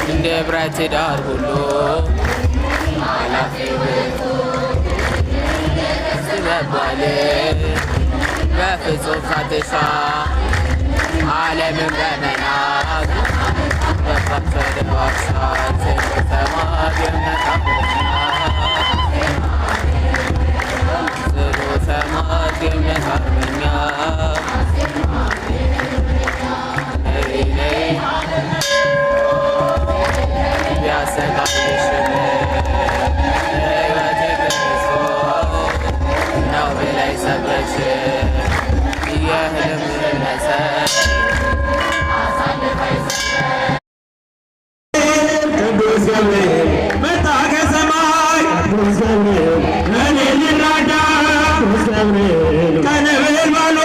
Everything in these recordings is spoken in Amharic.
እንደ ብረት ዳር ሁሉ ስበባል በፍጹም ሳትሻ ዓለምን በመናቅ በፈተደዋሳት ተማግነታበና ጽኑ ተማግነታበኛ ቢያሰጋሽን ሕይወቴ ክርስቶስ ነው ብለሽ ሰበክሽ የህልም መሰረት ቅዱስ ገብርኤል መጣ ከሰማይ ቅዱስ ገብርኤል እኔን ሊራዳ ቅዱስ ገብርኤል ከነበልባሉ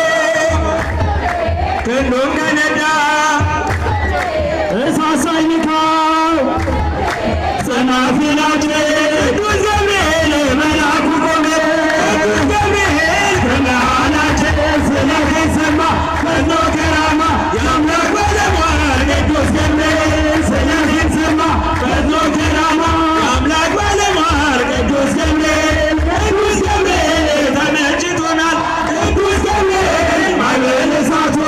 ክንዱን ከነዳ እሳት ሳይነካው ሰናፍላቸው ቅዱስ ገብርኤል መልአኩ ቆመ ቅዱስ ገብርኤል ከመሃላቸው ስለቴን ሰማ ፈኖ ከራማ የአምላክ ባለሟል ቅዱስ ገብርኤል ስለቴን ሰማ ፈኖ ከራማ የአምላክ ባለሟል ቅዱስ ገብርኤል ተመችቶናል ቅዱስ ገብርኤል ማዕበል እሳቱ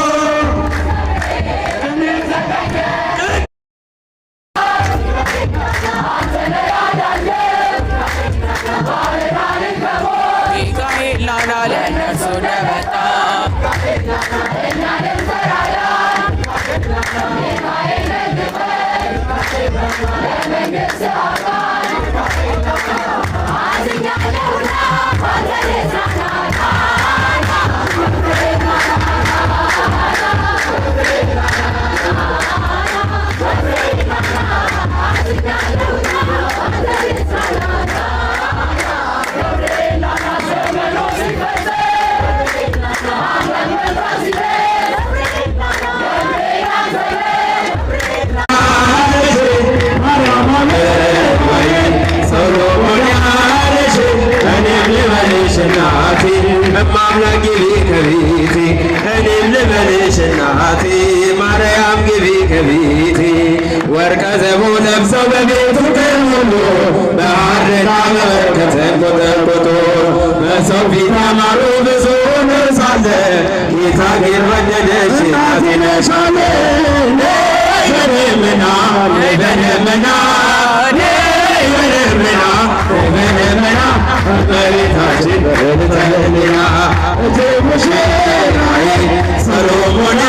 ሚካኤል ናና ለእነርሱ እንደመጣ እማምላክ ግቢ ከቤቴ እኔም ልበልሽ እናቴ ማርያም ግቢ ከቤቴ ወርቀ ዘቦ ለብሰው በቤቱ ተሞሉ በሐርና በበረከት ተንቆጠቆጡ በሰው ፊት አማሩ ብዙ ሆነው ሳለ ጌታ ግን ወደደሽ እናቴ ነሽ አለ በደመና በደመና በደመና እመቤታችን በደመና እቴ ሙሽራዬ ሰሎሞን